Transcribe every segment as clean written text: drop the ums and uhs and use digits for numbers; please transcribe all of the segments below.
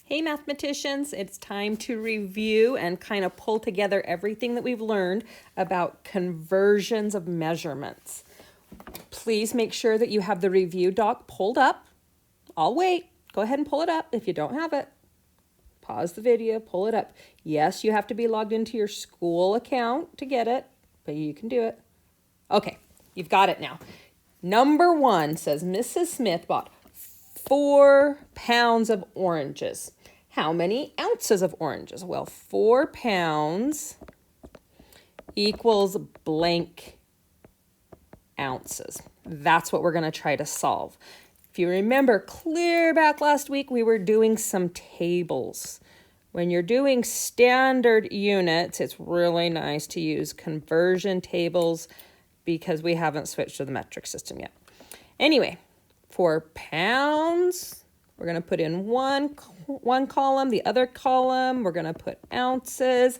Hey mathematicians, it's time to review and kind of pull together everything that we've learned about conversions of measurements. Please make sure that you have the review doc pulled up. I'll wait. Go ahead and pull it up. If you don't have it, pause the video, pull it up. Yes, you have to be logged into your school account to get it, but you can do it. Okay, you've got it now. Number 1 says Mrs. Smith bought 4 pounds of oranges. How many ounces of oranges? Well, 4 pounds equals blank ounces. That's what we're going to try to solve. If you remember clear back last week, we were doing some tables. When you're doing standard units, it's really nice to use conversion tables because we haven't switched to the metric system yet. Anyway, 4 pounds, we're going to put in one column, the other column, we're going to put ounces.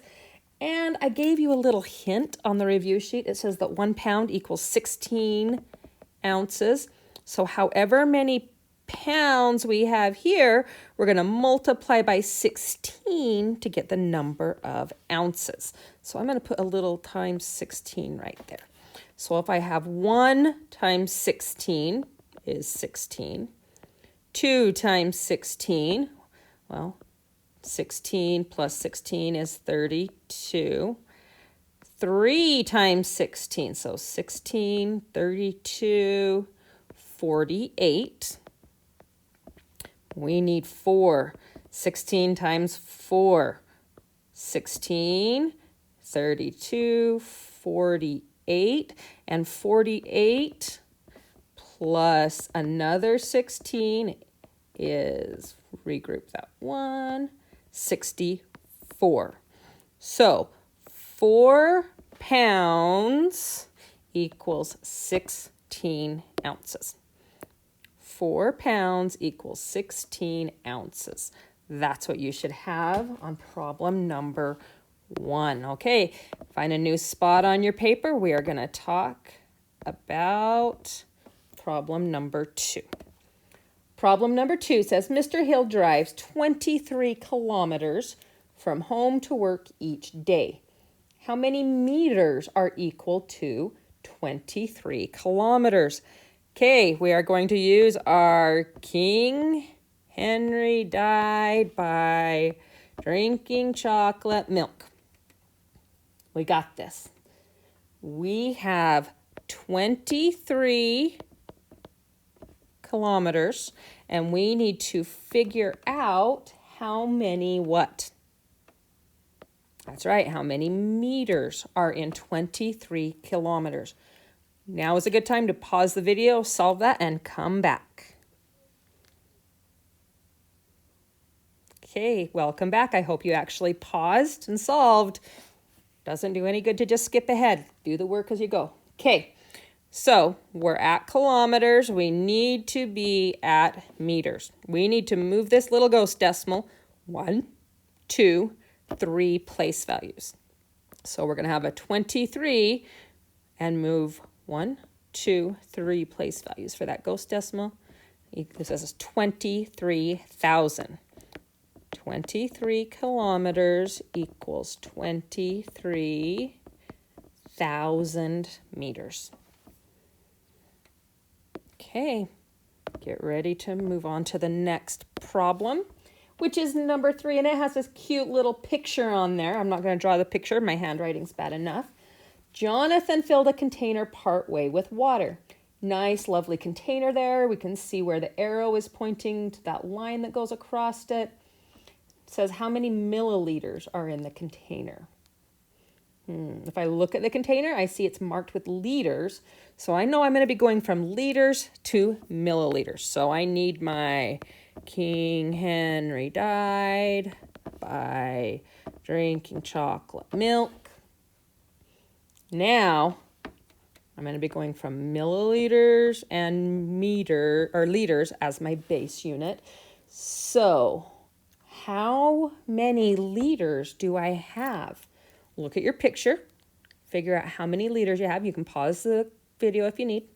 And I gave you a little hint on the review sheet. It says that 1 pound equals 16 ounces. So however many pounds we have here, we're going to multiply by 16 to get the number of ounces. So I'm going to put a little times 16 right there. So if I have 1 times 16 is 16. 2 times 16, well, 16 plus 16 is 32. 3 times 16, so 16, 32, 48. We need 4. 16 times 4, 16, 32, 48, and 48 plus another 16 is, regroup that one, 64. So 4 pounds equals 16 ounces. 4 pounds equals 16 ounces. That's what you should have on problem number 1. Okay, find a new spot on your paper. We are going to talk about problem number 2. Problem number 2 says Mr. Hill drives 23 kilometers from home to work each day. How many meters are equal to 23 kilometers? Okay, we are going to use our King Henry died by drinking chocolate milk. We got this. We have 23 kilometers, and we need to figure out how many what? That's right, how many meters are in 23 kilometers. Now is a good time to pause the video, solve that, and come back. Okay, welcome back. I hope you actually paused and solved. Doesn't do any good to just skip ahead. Do the work as you go. Okay, so we're at kilometers. We need to be at meters. We need to move this little ghost decimal 1, 2, 3 place values. So we're going to have a 23 and move 1, 2, 3 place values for that ghost decimal. This is 23,000. 23 kilometers equals 23,000 meters. Okay, get ready to move on to the next problem, which is number 3, and it has this cute little picture on there. I'm not going to draw the picture. My handwriting's bad enough. Jonathan filled a container partway with water. Nice, lovely container there. We can see where the arrow is pointing to that line that goes across it. It says how many milliliters are in the container. If I look at the container, I see it's marked with liters. So I know I'm going to be going from liters to milliliters. So I need my King Henry died by drinking chocolate milk. Now, I'm going to be going from milliliters and liters as my base unit. So, how many liters do I have? Look at your picture. Figure out how many liters you have. You can pause the video if you need.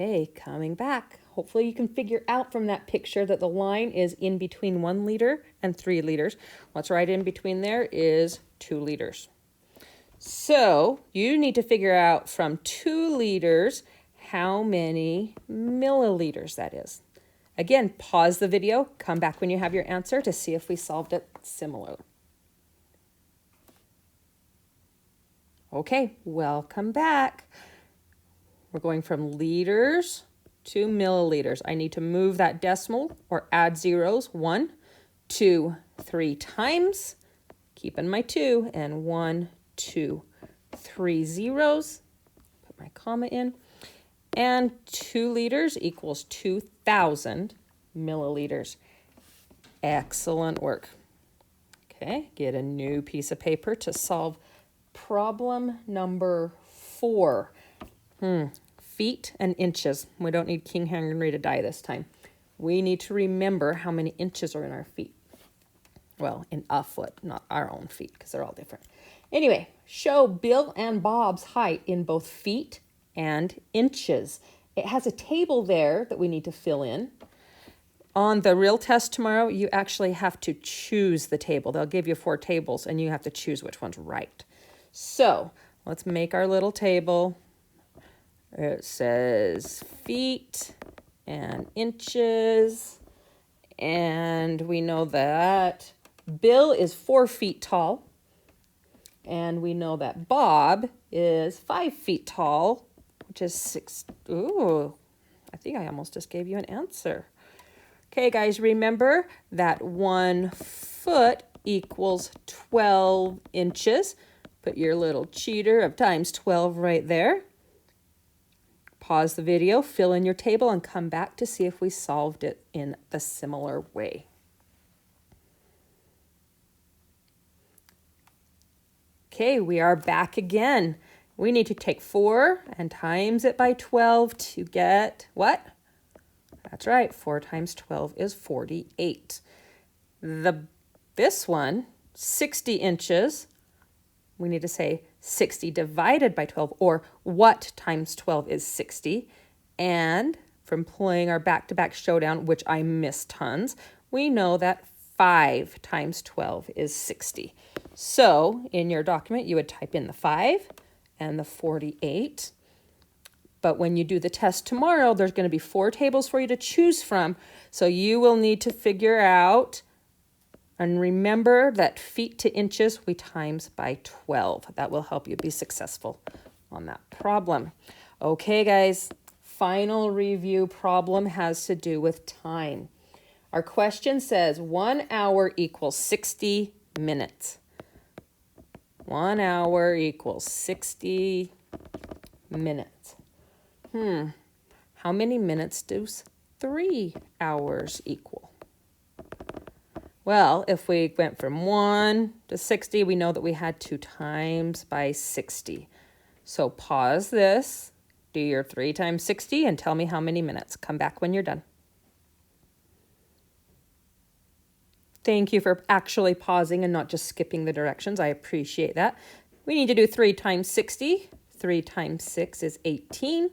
Okay, coming back. hopefully you can figure out from that picture that the line is in between 1 liter and 3 liters. What's right in between there is 2 liters. So you need to figure out from 2 liters how many milliliters that is. Again, pause the video, come back when you have your answer to see if we solved it similar. Okay, welcome back. We're going from liters to milliliters. I need to move that decimal or add zeros 1, 2, 3 times. Keep in my 2 and 1, 2, 3 zeros. Put my comma in. And 2 liters equals 2,000 milliliters. Excellent work. Okay, get a new piece of paper to solve problem number 4. Feet and inches. We don't need King Henry to die this time. We need to remember how many inches are in our feet. Well, in a foot, not our own feet, because they're all different. Anyway, show Bill and Bob's height in both feet and inches. It has a table there that we need to fill in. On the real test tomorrow, you actually have to choose the table. They'll give you 4 tables, and you have to choose which one's right. So let's make our little table. It says feet and inches, and we know that Bill is 4 feet tall, and we know that Bob is 5 feet tall, which is 6. Ooh, I think I almost just gave you an answer. Okay, guys, remember that 1 foot equals 12 inches. Put your little cheater of times 12 right there. Pause the video, fill in your table, and come back to see if we solved it in the similar way. Okay, we are back again. We need to take 4 and times it by 12 to get what? That's right, 4 times 12 is 48. This one, 60 inches, we need to say 60 divided by 12, or what times 12 is 60. And from playing our back-to-back showdown, which I missed tons, we know that 5 times 12 is 60. So in your document, you would type in the 5 and the 48. But when you do the test tomorrow, there's going to be 4 tables for you to choose from. So you will need to figure out, and remember that feet to inches, we times by 12. That will help you be successful on that problem. Okay, guys, final review problem has to do with time. Our question says 1 hour equals 60 minutes. 1 hour equals 60 minutes. How many minutes does 3 hours equal? Well, if we went from 1 to 60, we know that we had 2 times by 60. So pause this, do your 3 times 60, and tell me how many minutes. Come back when you're done. Thank you for actually pausing and not just skipping the directions. I appreciate that. We need to do 3 times 60. 3 times 6 is 18.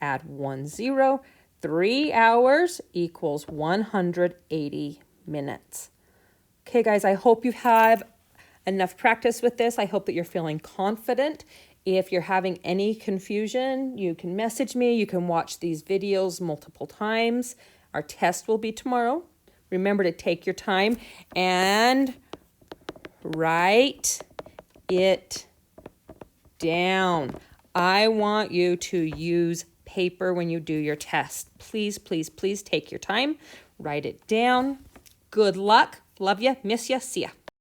Add 1 0. 3 hours equals 180 minutes. Okay, guys, I hope you have enough practice with this. I hope that you're feeling confident. If you're having any confusion, you can message me. You can watch these videos multiple times. Our test will be tomorrow. Remember to take your time and write it down. I want you to use paper when you do your test. Please, please, please take your time. Write it down. Good luck. Love ya. Miss ya. See ya.